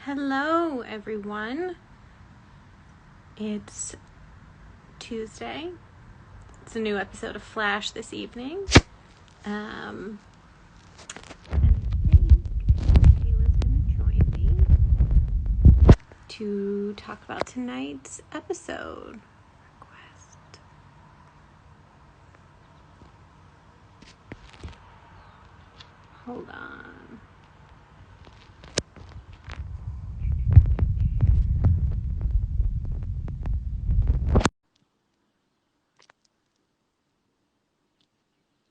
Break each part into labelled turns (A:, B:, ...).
A: Hello, everyone. It's Tuesday. It's a new episode of Flash this evening. And I think Kayla's going to join me to talk about tonight's episode. Request. Hold on.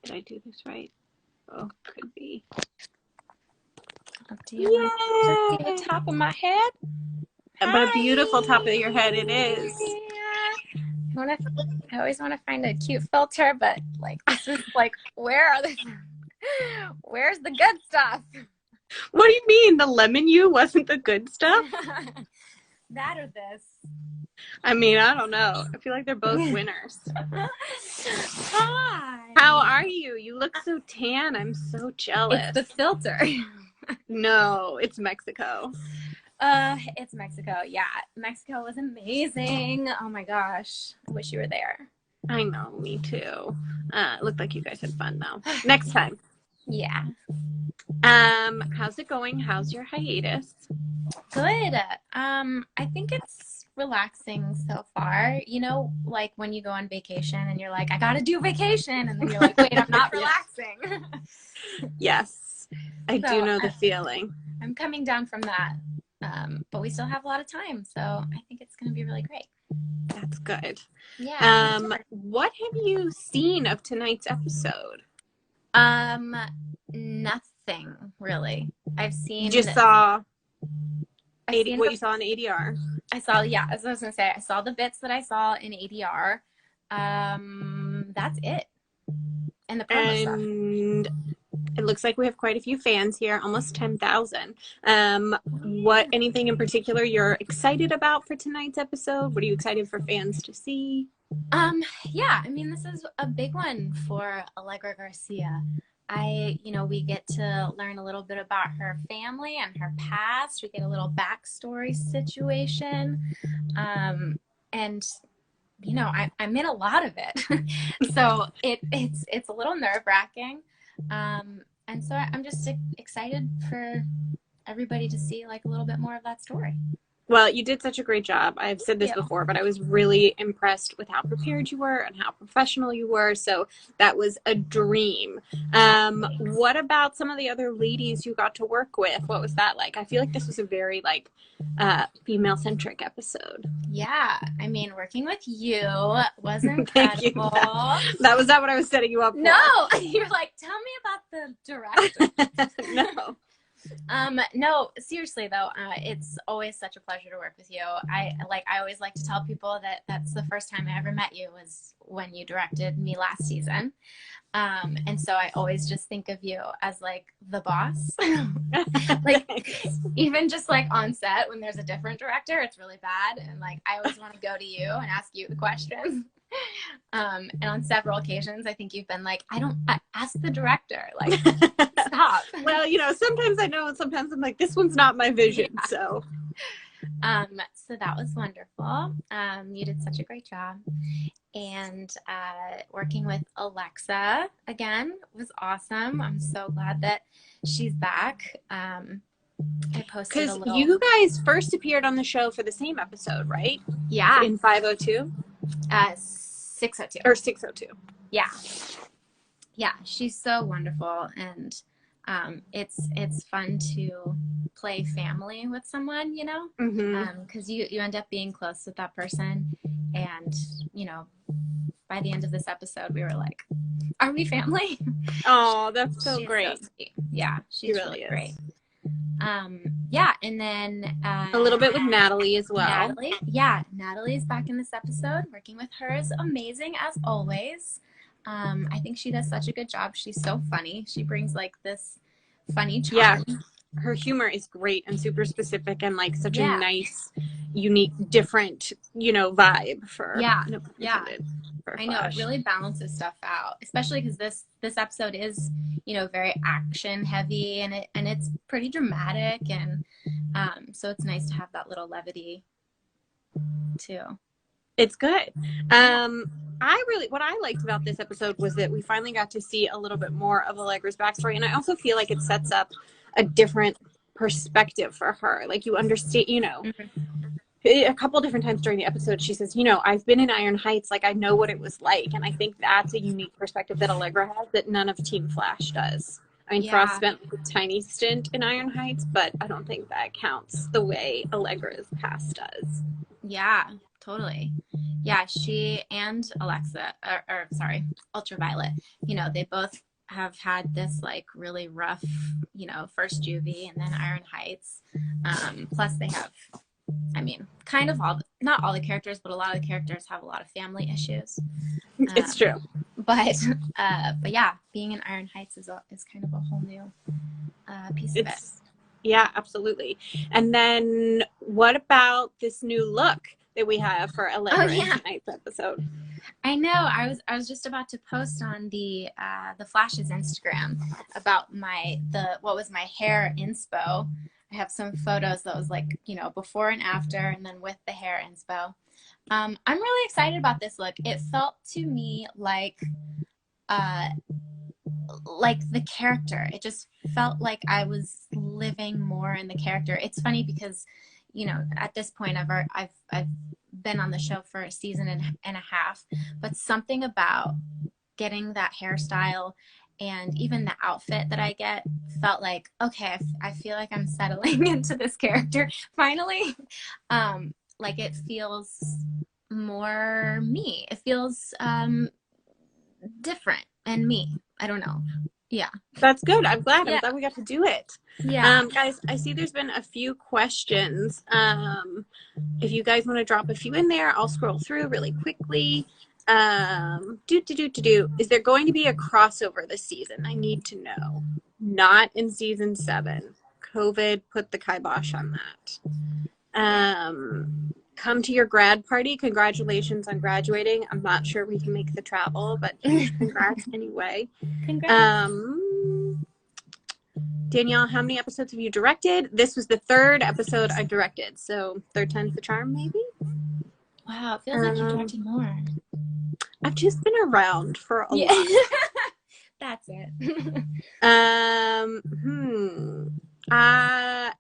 A: Did I do this right? Oh, could be.
B: Up to you. Just see the top of my head.
A: But a beautiful top of your head it is.
B: I always want to find a cute filter, but like this is like, where's the good stuff?
A: What do you mean? The lemon you wasn't the good stuff?
B: That or this?
A: I mean, I don't know. I feel like they're both winners.
B: Hi.
A: How are you? You look so tan. I'm so jealous.
B: It's the filter.
A: No, it's Mexico.
B: It's Mexico. Yeah, Mexico was amazing. Oh my gosh, I wish you were there.
A: I know, me too. It looked like you guys had fun though. Next time.
B: Yeah.
A: How's it going? How's your hiatus?
B: Good. I think it's relaxing so far. You know, like when you go on vacation and you're like, I gotta do vacation, and then you're like, wait, I'm not relaxing.
A: Yes, I do know the feeling.
B: I'm coming down from that, but we still have a lot of time, so I think it's gonna be really great.
A: That's good.
B: Yeah.
A: What have you seen of tonight's episode?
B: Nothing really. I've seen.
A: You just saw
B: what
A: you saw in ADR.
B: I saw, yeah, as I was gonna say, I saw the bits that I saw in ADR. That's it. And the promo stuff.
A: And it looks like we have quite a few fans here, almost 10,000. Anything in particular you're excited about for tonight's episode? What are you excited for fans to see?
B: Yeah, I mean, this is a big one for Allegra Garcia. We get to learn a little bit about her family and her past. We get a little backstory situation. I'm in a lot of it. So it's a little nerve-wracking. And so I'm just excited for everybody to see like a little bit more of that story.
A: Well, you did such a great job. I've said this before, but I was really impressed with how prepared you were and how professional you were. So that was a dream. What about some of the other ladies you got to work with? What was that like? I feel like this was a very female-centric episode.
B: Yeah, I mean, working with you was incredible.
A: Thank you. That was not what I was setting you up for.
B: No, you're like, tell me about the director.
A: No.
B: No, seriously though, it's always such a pleasure to work with you. I always like to tell people that that's the first time I ever met you was when you directed me last season. And so I always just think of you as like the boss. Even just like on set when there's a different director, it's really bad. And like, I always want to go to you and ask you the questions. And on several occasions, I think you've been like, I ask the director, like, stop.
A: Well, sometimes I know and sometimes I'm like, this one's not my vision. Yeah. So
B: that was wonderful. You did such a great job. And working with Alexa again was awesome. I'm so glad that she's back. I posted a little.
A: You guys first appeared on the show for the same episode, right?
B: Yeah.
A: In 502?
B: 602.
A: Or 602.
B: Yeah. Yeah, she's so wonderful, and it's fun to play family with someone, because you end up being close with that person, and by the end of this episode we were like, are we family?
A: Oh, that's so great.
B: So sweet. Yeah, she's really great. Yeah, and then
A: a little bit with Natalie as well.
B: Natalie's back in this episode. Working with her is amazing as always. I think she does such a good job. She's so funny. She brings like this funny charm.
A: Yeah, her humor is great and super specific and like such a nice, unique, different, vibe for for
B: I know, it really balances stuff out, especially because this episode is very action heavy, and it's pretty dramatic, and So it's nice to have that little levity too.
A: It's good. What I liked about this episode was that we finally got to see a little bit more of Allegra's backstory. And I also feel like it sets up a different perspective for her. Like, you understand, a couple different times during the episode, she says, I've been in Iron Heights. Like, I know what it was like. And I think that's a unique perspective that Allegra has that none of Team Flash does. I mean, Frost spent a tiny stint in Iron Heights, but I don't think that counts the way Allegra's past does.
B: Yeah, totally. Yeah, she and Alexa, Ultraviolet, they both have had this like really rough, first juvie and then Iron Heights. Plus they have, kind of not all the characters, but a lot of the characters have a lot of family issues.
A: It's true.
B: But yeah, being in Iron Heights is kind of a whole new piece of it.
A: Yeah, absolutely. And then what about this new look that we have for Allegra in tonight's episode?
B: I know. I was just about to post on the Flash's Instagram about what was my hair inspo. I have some photos that was like, before and after, and then with the hair inspo. I'm really excited about this look. It felt to me like the character. It just felt like I was living more in the character. It's funny because, at this point I've been on the show for a season and a half, but something about getting that hairstyle and even the outfit that I get felt like, okay, I feel like I'm settling into this character finally. Like it feels more me. It feels different and me. I don't know. Yeah.
A: That's good. I'm glad we got to do it.
B: Yeah.
A: Guys, I see there's been a few questions. If you guys want to drop a few in there, I'll scroll through really quickly. Is there going to be a crossover this season? I need to know. Not in season 7. COVID put the kibosh on that. Come to your grad party. Congratulations on graduating. I'm not sure we can make the travel, but huge congrats anyway.
B: Congrats.
A: Danielle, how many episodes have you directed? This was the 3rd episode I directed, so 3rd time's the charm, maybe?
B: Wow, it feels like you directed more.
A: I've just been around for a lot.
B: That's it.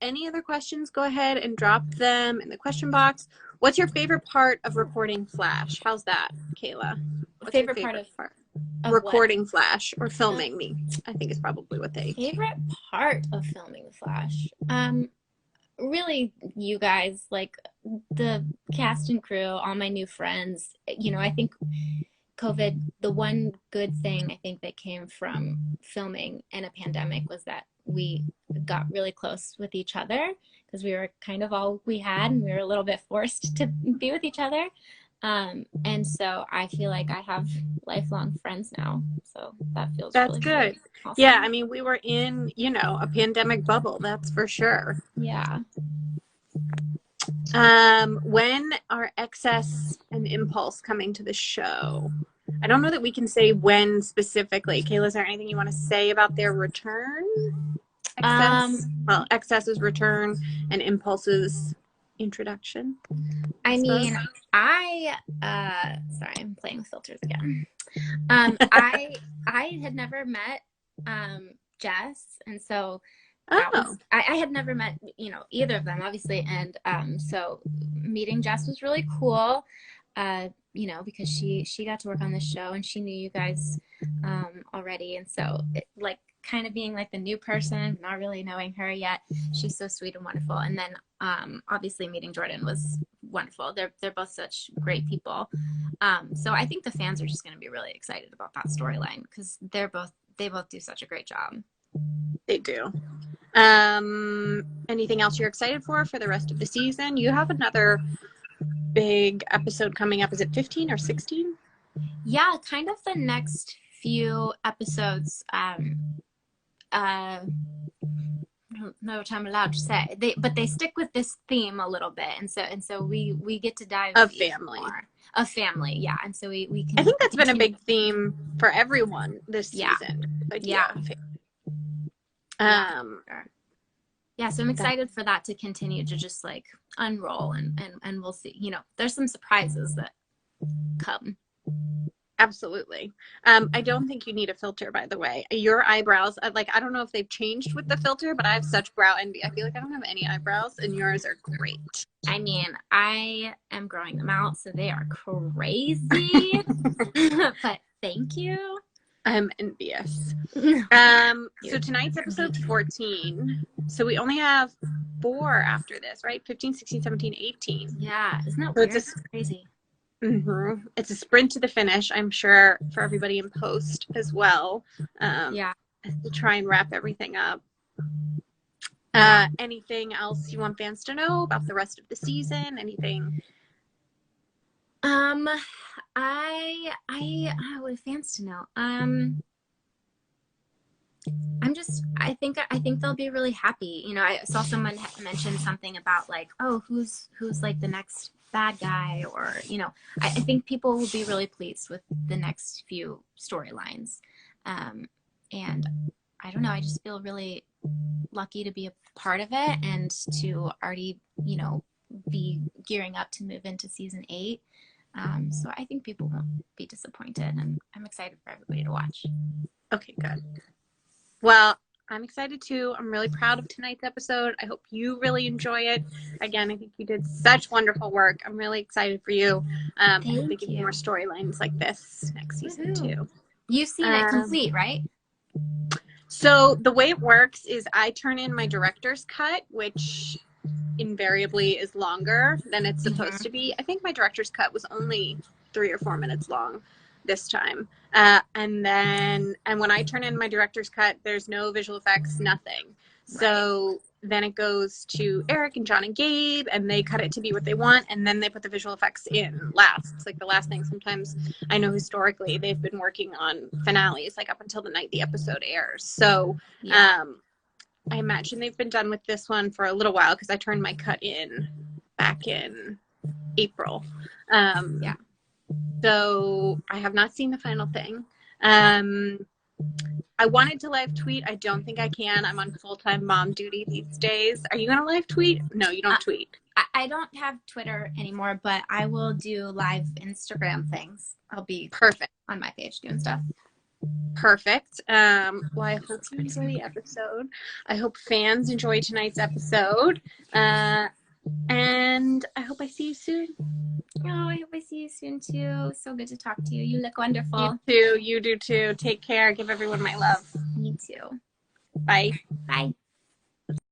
A: Any other questions? Go ahead and drop them in the question box. What's your favorite part of recording Flash? How's that, Kayla? What's
B: favorite part of
A: recording
B: what?
A: Flash or filming me? I think is probably what they.
B: Favorite part of filming Flash? Really, you guys, like the cast and crew, all my new friends. I think COVID, the one good thing I think that came from filming in a pandemic was that we got really close with each other because we were kind of all we had and we were a little bit forced to be with each other. And so I feel like I have lifelong friends now. So that's really
A: good.
B: Awesome.
A: Yeah, I mean, we were in, a pandemic bubble, that's for sure.
B: Yeah.
A: When are Excess and Impulse coming to the show? I don't know that we can say when specifically. Kayla, is there anything you want to say about their return? Excess's return and Impulse's introduction.
B: Sorry, I'm playing with filters again. I had never met Jess, and so I had never met either of them, obviously, and so meeting Jess was really cool. Because she got to work on this show and she knew you guys already, and so like kind of being like the new person, not really knowing her yet, she's so sweet and wonderful. And then obviously meeting Jordan was wonderful. They're both such great people. So I think the fans are just going to be really excited about that storyline because they both do such a great job.
A: They do. Anything else you're excited for the rest of the season? You have another big episode coming up. Is it 15 or 16?
B: Yeah, kind of the next few episodes. I don't know what I'm allowed to say. They stick with this theme a little bit, and so we get to dive
A: of family
B: more. Of family, yeah. And so we can.
A: I think that's been a big theme for everyone this season.
B: Yeah.
A: Sure.
B: Yeah, so I'm excited for that to continue to just like unroll and we'll see. You know, there's some surprises that come.
A: Absolutely. I don't think you need a filter, by the way. Your eyebrows, like, I don't know if they've changed with the filter, but I have such brow envy. I feel like I don't have any eyebrows, and yours are great.
B: I mean, I am growing them out, so they are crazy. But thank you.
A: I'm envious. So tonight's episode 14. So we only have 4 after this, right? 15, 16, 17, 18.
B: Yeah, isn't that
A: So
B: weird?
A: it's
B: Crazy.
A: it's a sprint to the finish, I'm sure, for everybody in post as well.
B: Yeah.
A: To try and wrap everything up. Anything else you want fans to know about the rest of the season? Anything?
B: I would fans to know. I think they'll be really happy. You know, I saw someone mention something about like, oh, who's like the next bad guy, or you know, I think people will be really pleased with the next few storylines. And I don't know, I just feel really lucky to be a part of it and to already, you know, be gearing up to move into season 8. So I think people won't be disappointed, and I'm excited for everybody to watch.
A: Okay, good. Well, I'm excited too. I'm really proud of tonight's episode. I hope you really enjoy it. Again, I think you did such wonderful work. I'm really excited for you. I hope they give you more storylines like this next season too.
B: You've seen it complete, right?
A: So the way it works is I turn in my director's cut, which invariably is longer than it's supposed to be. I think my director's cut was only 3 or 4 minutes long this time. And when I turn in my director's cut, there's no visual effects, nothing. So then it goes to Eric and John and Gabe, and they cut it to be what they want, and then they put the visual effects in last. It's like the last thing. Sometimes I know historically they've been working on finales like up until the night the episode airs. So I imagine they've been done with this one for a little while because I turned my cut in back in April. So I have not seen the final thing. I wanted to live tweet. I don't think I can. I'm on full-time mom duty these days. Are you going to live tweet? No, you don't tweet.
B: I don't have Twitter anymore, but I will do live Instagram things. I'll be
A: perfect
B: on my page doing stuff.
A: Perfect. Well, I hope you enjoy the episode. I hope fans enjoy tonight's episode. And I hope I see you soon.
B: Oh, I hope I see you soon too. So good to talk to you. You look wonderful.
A: You too. You do too. Take care. Give everyone my love.
B: You too.
A: Bye.
B: Bye.